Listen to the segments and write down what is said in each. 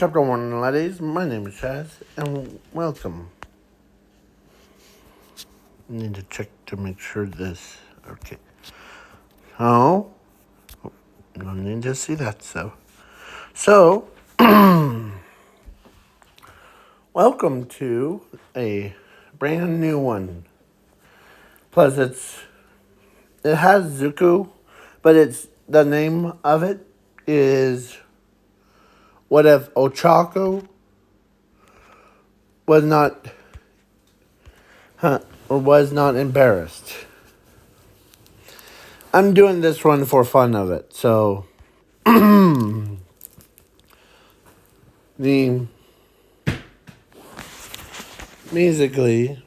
Chapter 1, ladies. My name is Chaz, and welcome. I need to check to make sure this. Okay. Oh, no need to see that, So, welcome to a brand new one. Plus, it has Zuko, but the name of it is What If Ochako was not, or was not embarrassed. I'm doing this one for fun of it, so the musically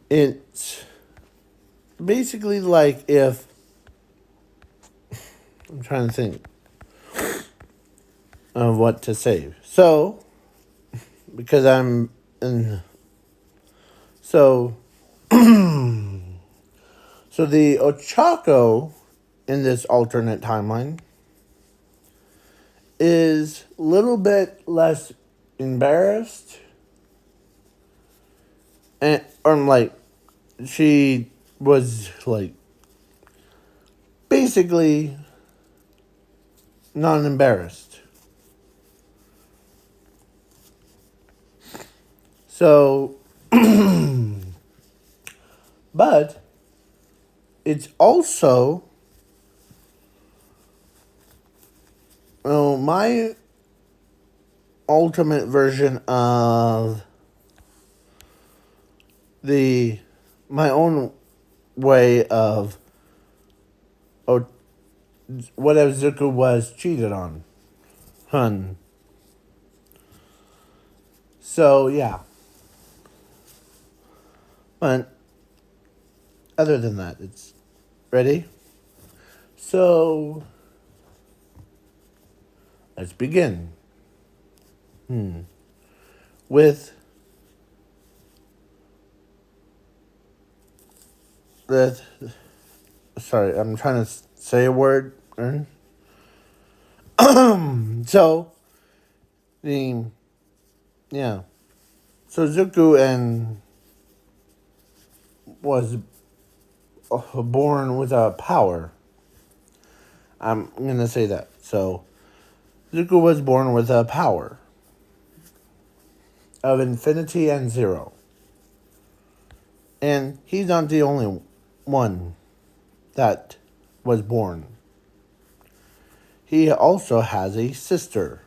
it's basically like if I'm trying to think of what to say. So because I'm in so so the Ochako in this alternate timeline is a little bit less embarrassed and or like she was like basically not embarrassed. So but it's also my ultimate version of my own way of what if Zuko was cheated on. Hun. So yeah. But other than that, it's ready. So let's begin. With the sorry, I'm trying to say a word. So the yeah. So Zuko and was born with a power. I'm gonna say that. So Zuko was born with a power of infinity and zero. And he's not the only one that was born. He also has a sister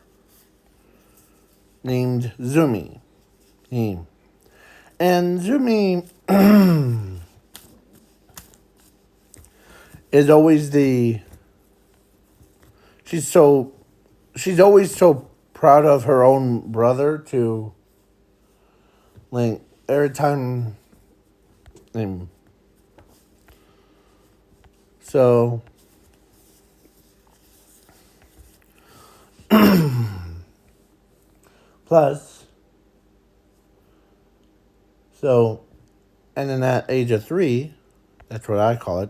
named Zumi. And Zumi is always she's always so proud of her own brother to like every time so plus so and then at age of 3, that's what I call it.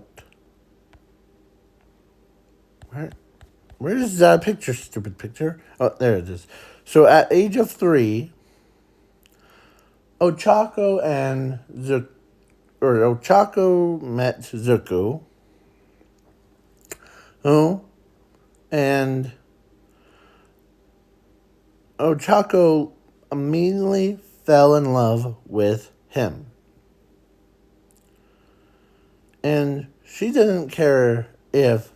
Where's that picture, stupid picture? Oh, there it is. So at age of 3, Ochako Ochako met Zuko, and Ochako immediately fell in love with him. And she didn't care if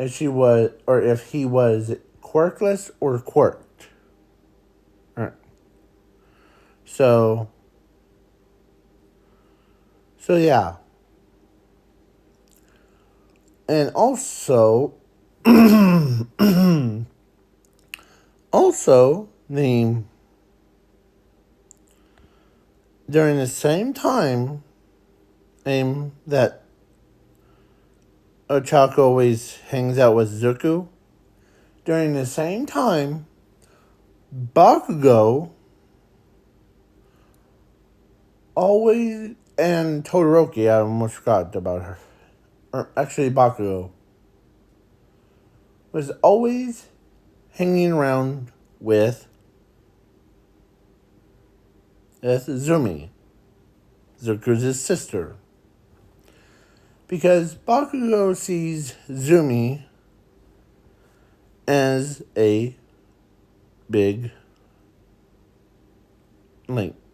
she was, or if he was quirkless or quirked. Right. So yeah. And also, during the same time, that Ochako always hangs out with Zuko, during the same time, Bakugo always, and Todoroki, I almost forgot about her. Or actually, Bakugo. was always hanging around with Zumi, Zuku's sister. Because Bakugo sees Zumi as a big,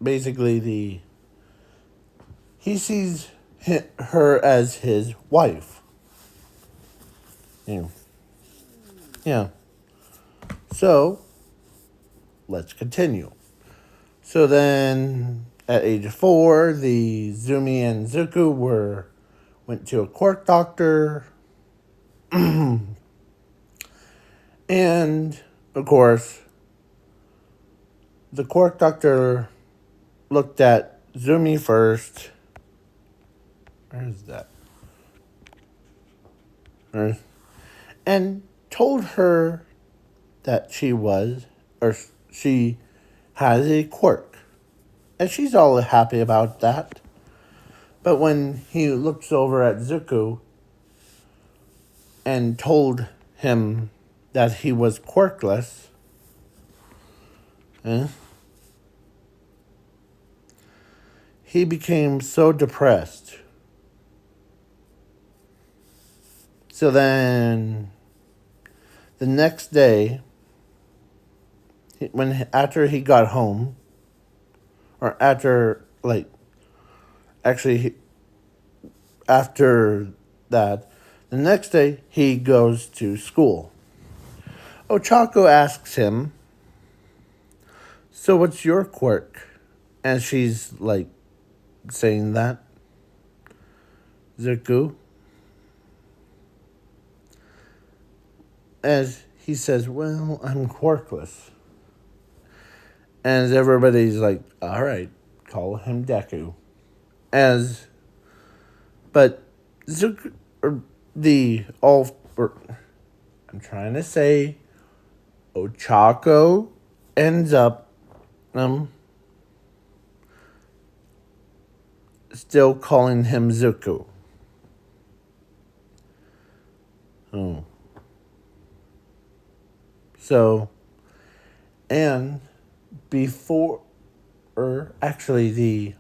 basically he sees her as his wife. Yeah. So, let's continue. So then, at age 4, the Zumi and Zuko went to a quirk doctor. And, of course, the quirk doctor looked at Zumi first. Where is that? And told her that she has a quirk. And she's all happy about that. But when he looks over at Zuko and told him that he was quirkless, he became so depressed. So then, the next day, after he got home, or after that, the next day he goes to school. Ochako asks him, "So what's your quirk?" And she's saying that. Zuko. As he says, "Well, I'm quirkless." And everybody's like, "All right, call him Deku." But Zuko, I'm trying to say, Ochako ends up still calling him Zuko. Oh. So, and before, or actually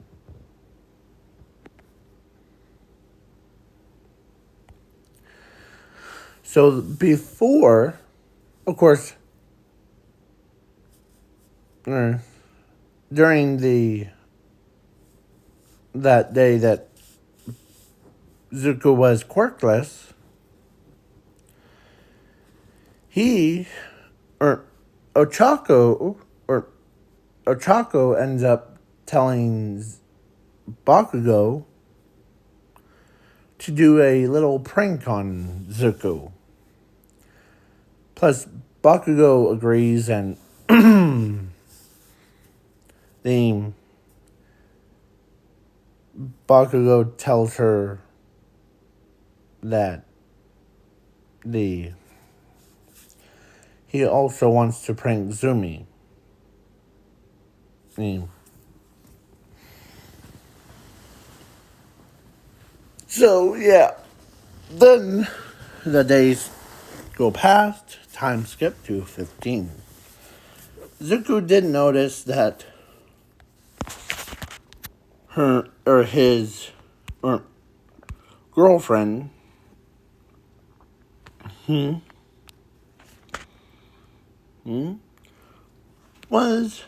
so before, of course, during that day that Zuko was quirkless, Ochako ends up telling Bakugo to do a little prank on Zuko. Plus, Bakugo agrees, and the Bakugo tells her that he also wants to prank Zumi. So, yeah. Then the days go past. Time skip to 15. Zuko did notice that his girlfriend was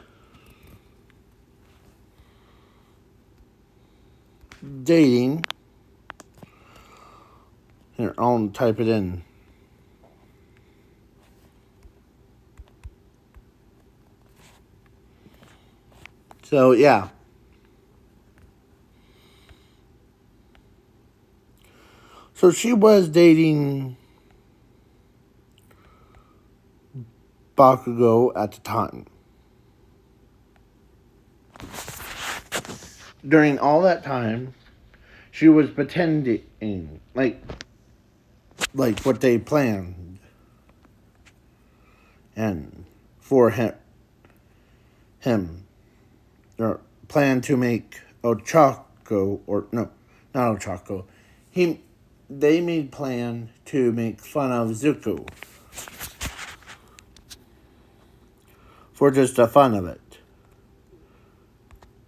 dating. Here, I'll type it in. So, yeah. So she was dating Bakugo at the time. During all that time, she was pretending like what they planned, and for him or planned to make Ochako, or no, not Ochako. They made plan to make fun of Zuko. for just the fun of it.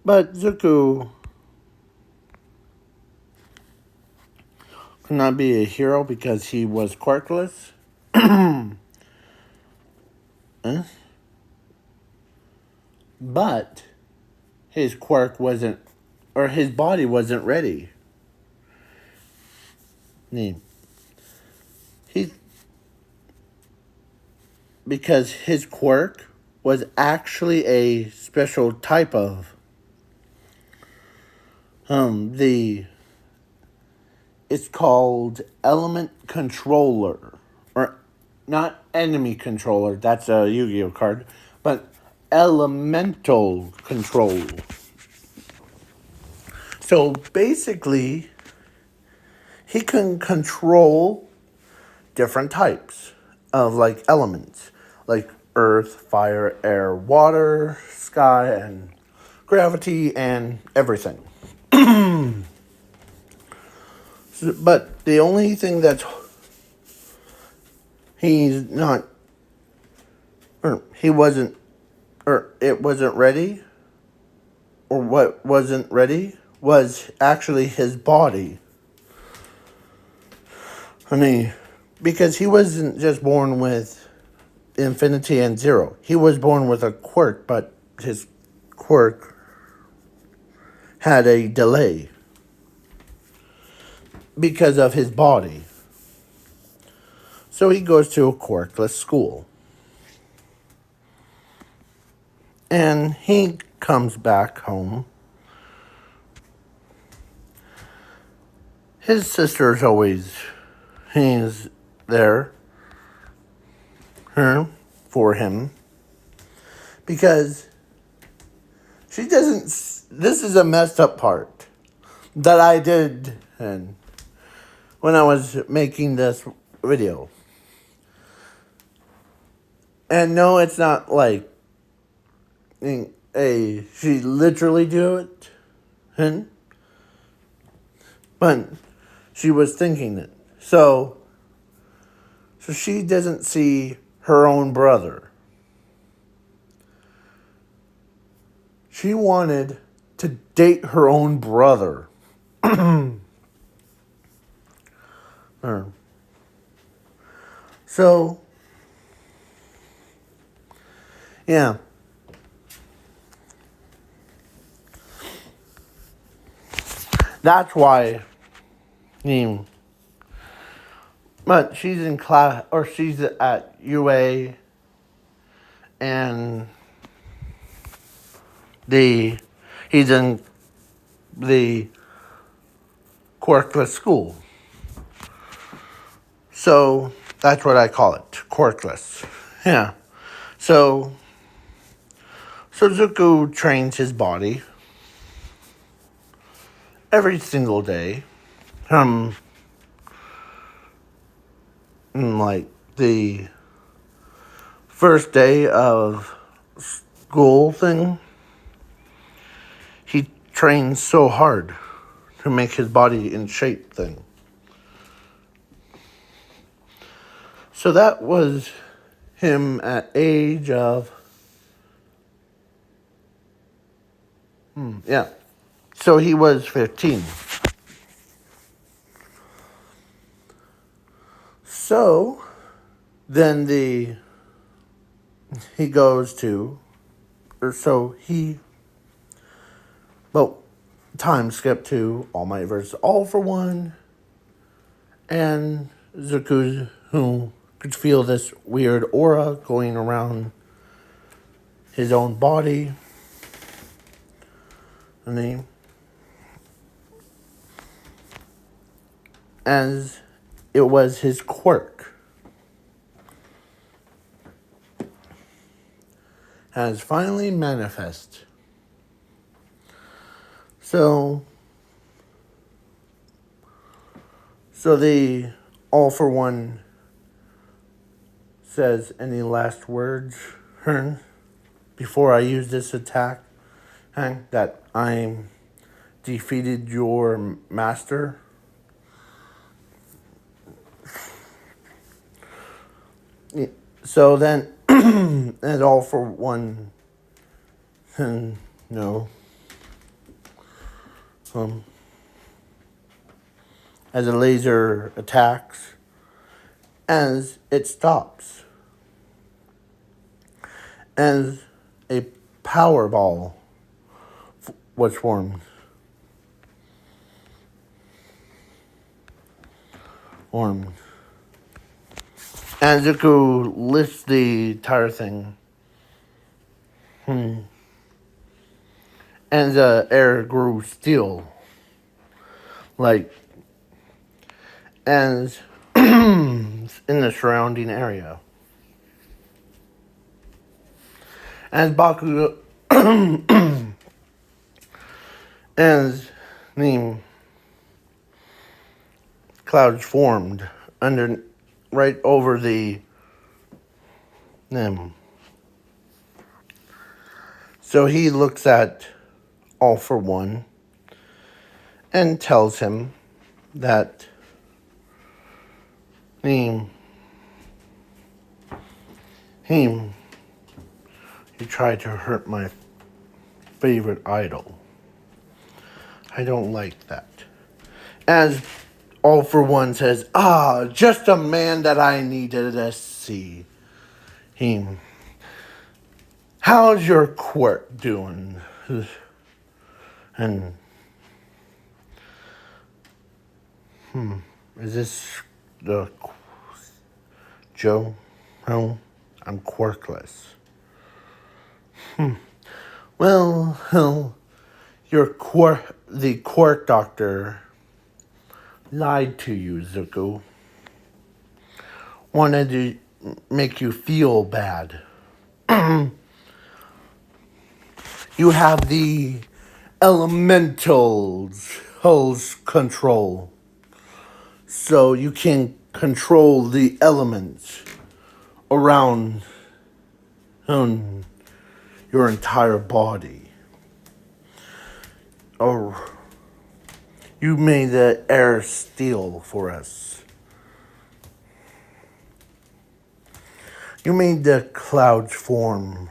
But Zuko could not be a hero because he was quirkless. But his quirk wasn't, or his body wasn't ready. He, because his quirk was actually a special type of it's called element controller, or not enemy controller, that's a Yu-Gi-Oh card, but elemental control. So basically, he can control different types of like elements, like earth, fire, air, water, sky, and gravity, and everything. But the only thing that's he's not, or he wasn't, or it wasn't ready, or what wasn't ready was actually his body. I mean, because he wasn't just born with infinity and zero. He was born with a quirk, but his quirk had a delay because of his body. So he goes to a quirkless school. And he comes back home. His sister's always, he's there for him. Because she doesn't, this is a messed up part that I did and when I was making this video. And no, it's not like she literally do it, but she was thinking it. So she doesn't see her own brother. She wanted to date her own brother. So, yeah. That's why, but she's in class, or she's at UA, and he's in the quirkless school. So that's what I call it, quirkless. Yeah. So Zuko trains his body every single day. Like the first day of school thing, he trains so hard to make his body in shape thing. So that was him at age of, yeah. So he was 15. So then he goes to, or so he, well, time skip to All Might versus All for One, and Zuko, who could feel this weird aura going around his own body, and as it was his quirk, has finally manifest. So the All for One says, any last words, Hearn, before I use this attack, that I'm defeated your master? So then and all for one. And no. As a laser attacks, as it stops, as a power ball was formed. And Zuko lifts the entire thing. And the air grew still. Like, as in the surrounding area. As Baku, as the clouds formed right over them. So he looks at All for One and tells him that you tried to hurt my favorite idol. I don't like that. As All for One says, just a man that I needed to see. How's your quirk doing? And is this the Joe? No, I'm quirkless. Well, the quirk doctor lied to you, Zuko. Wanted to make you feel bad. You have the elementals control. So you can control the elements around your entire body. Or you made the air steel for us. You made the clouds form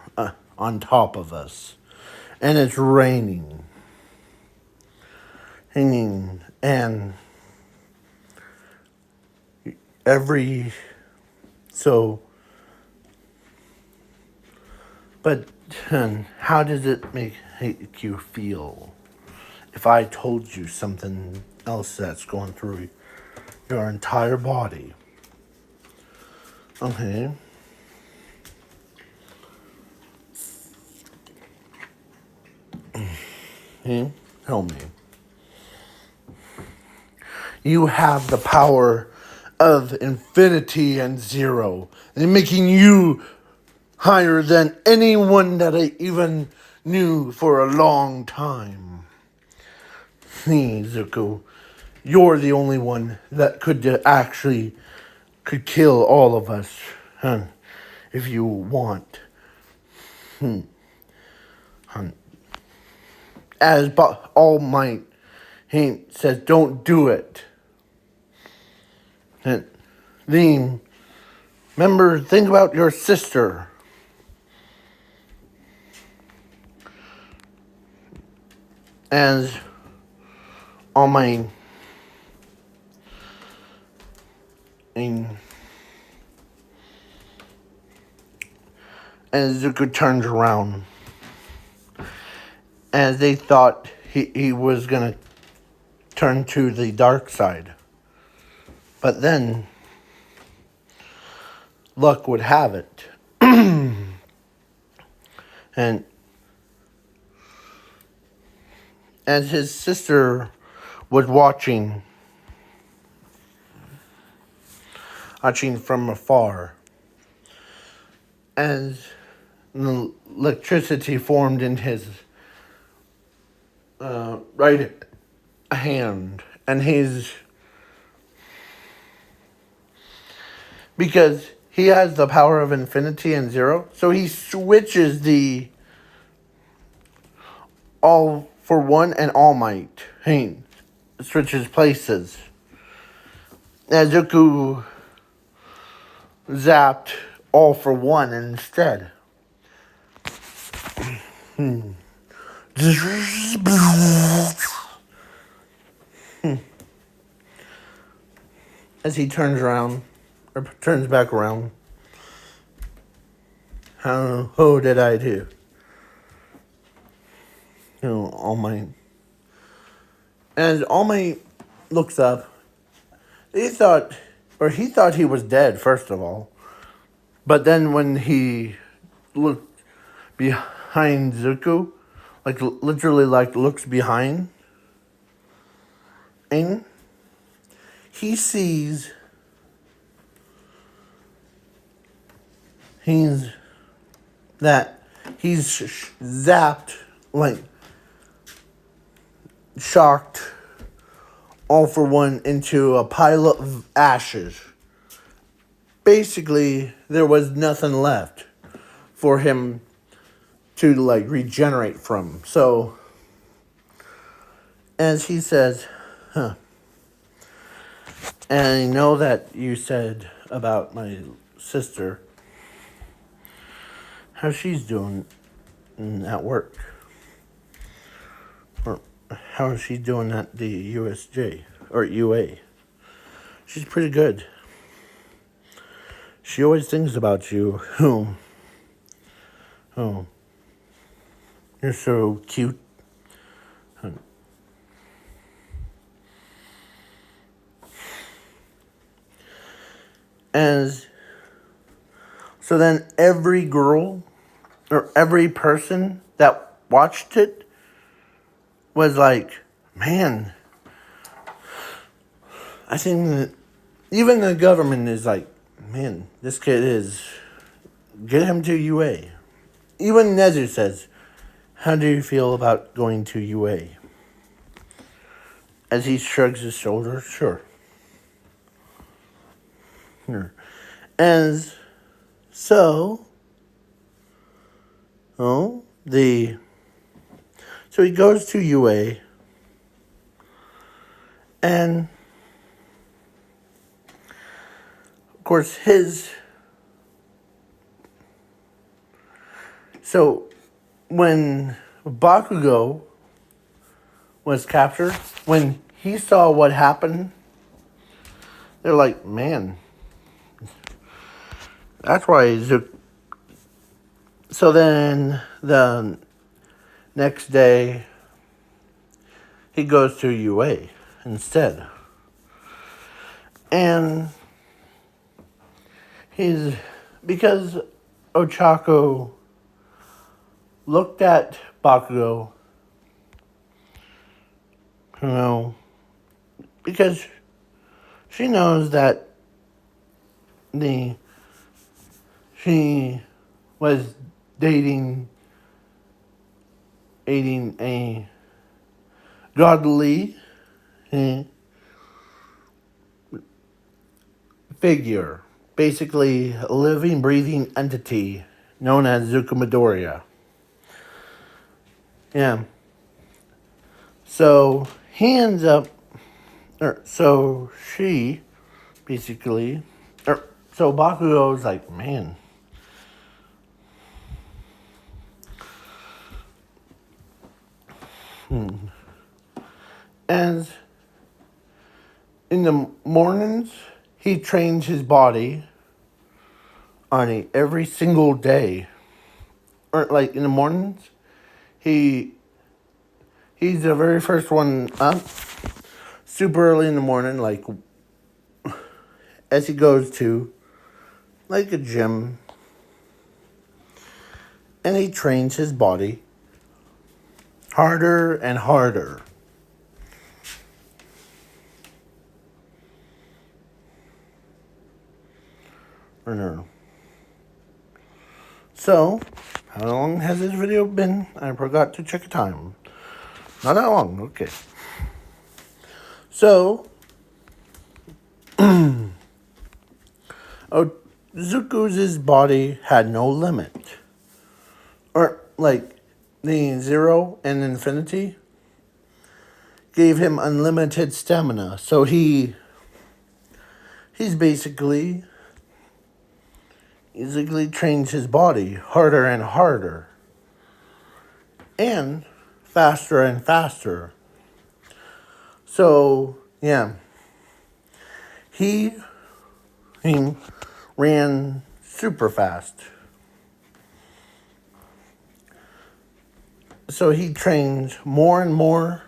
on top of us. And it's raining. And but how does it make you feel if I told you something else that's going through your entire body? Okay. Tell me. You have the power of infinity and zero, and making you higher than anyone that I even knew for a long time. Zuko, you're the only one that could kill all of us, if you want. As All Might says, don't do it. And remember, think about your sister. As All Might as Zuko turns around, as they thought he was going to turn to the dark side. But then, luck would have it. And as his sister was watching from afar, as the electricity formed in his right hand, and because he has the power of infinity and zero, so he switches the All for One and All Might. He switches places. As Zuko zapped all for one instead. As he turns around, or turns back around. How did I do? All Might. As All Might looks up, he thought he was dead, first of all. But then when he looked behind Zuko, like literally like looks behind, and he sees he's zapped, like shocked, all for one into a pile of ashes. Basically, there was nothing left for him to like regenerate from. So, as he says, and I know that you said about my sister, how she's doing at work. Or how is she doing at the USJ or UA? She's pretty good. She always thinks about you. Oh, you're so cute. As so then every girl or every person that watched it was like, man, I think that even the government is like, man, this kid is, get him to UA. Even Nezu says, how do you feel about going to UA? As he shrugs his shoulders, sure. As so, so he goes to UA, and of course so when Bakugo was captured, when he saw what happened, they're like, man, that's why So then the next day, he goes to UA instead. And because Ochako looked at Bakugo, because she knows that she was dating a godly figure, basically a living, breathing entity known as Zuko Midoriya. Yeah. So he ends up, so she basically, so Bakugo's like, man. And in the mornings, he trains his body on every single day. Or like in the mornings, he's the very first one up, super early in the morning, like as he goes to like a gym, and he trains his body harder and harder. Or no. So, how long has this video been? I forgot to check the time. Not that long, okay. So, Zuko's body had no limit. Or, like, the Zero and Infinity gave him unlimited stamina. So he's basically basically trains his body harder and harder and faster and faster. So, yeah, he ran super fast. So he trained more and more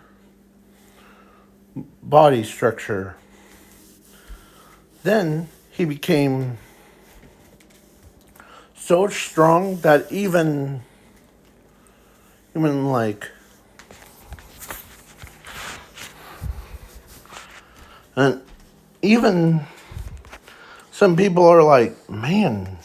body structure. Then he became so strong that even like, and even some people are like, man,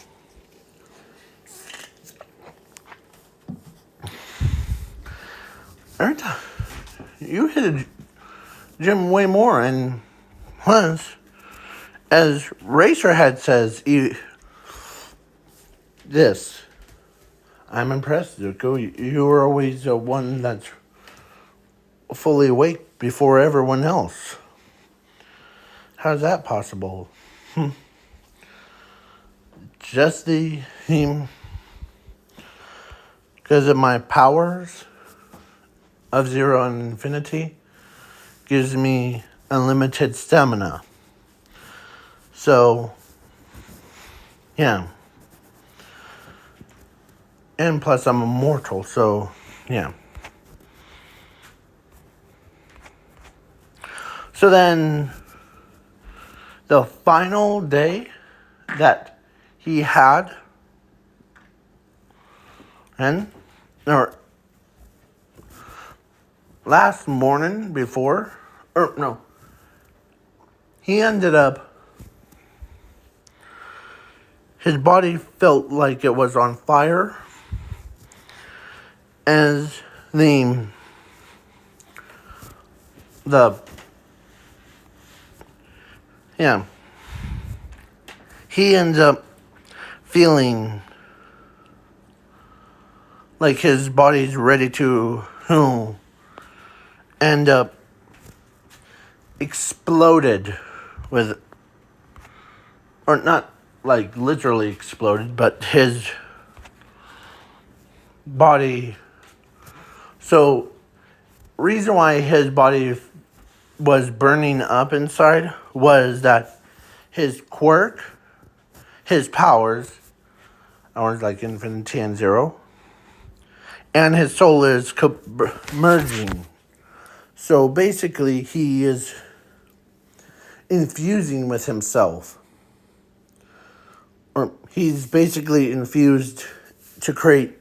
you hit a gym way more. And plus, as Racerhead says, this, I'm impressed, Zuko. You were always the one that's fully awake before everyone else. How's that possible? Just because of my powers of zero and infinity gives me unlimited stamina. So, yeah. And plus I'm immortal, so yeah. So then the final day that he had, or last morning before, or no, he ended up, his body felt like it was on fire as the yeah, he ends up feeling like his body's ready to end up exploded with, or not like literally exploded, but his body. So reason why his body was burning up inside was that his quirk, his powers, ours like infinity and zero, and his soul is merging. So basically, he is infusing with himself. Or he's basically infused to create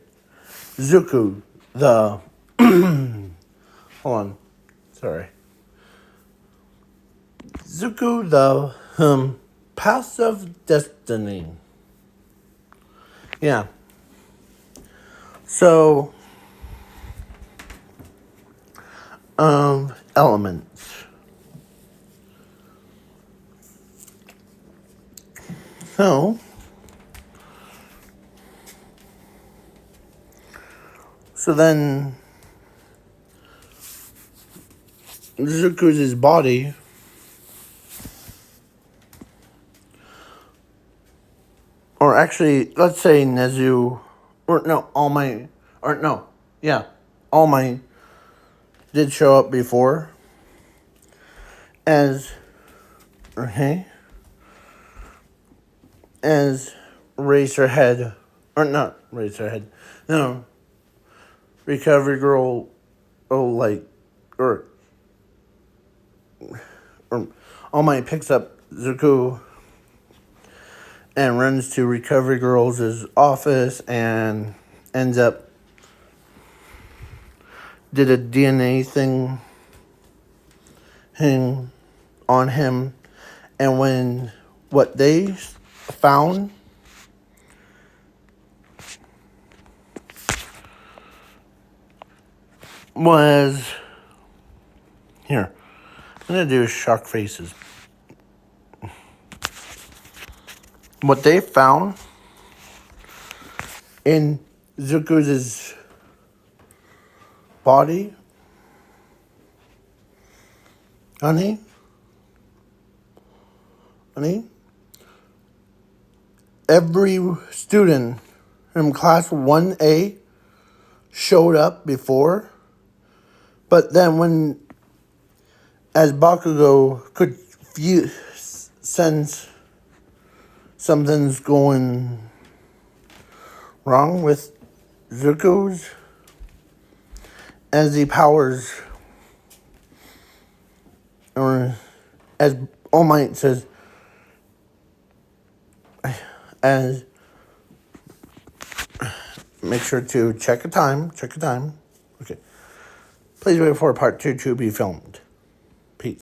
Zuko, the... hold on. Sorry. Zuko, the path of destiny. Yeah. So, elements. So then Zuko's body or actually let's say Nezu or no, All Might or no, yeah, All Might did show up before as as Racerhead, or not Racerhead, no, Recovery Girl, like, or All Might picks up Zuko and runs to Recovery Girl's office and ends up did a DNA thing on him, and when what they found was here. I'm gonna do shock faces. What they found in Zuko's body, honey, every student from class 1A showed up before. But then when, as Bakugo could sense something's going wrong with Zuko's, as the powers, or as All Might says, as make sure to check a time. Okay. Please wait for part 2 to be filmed. Peace.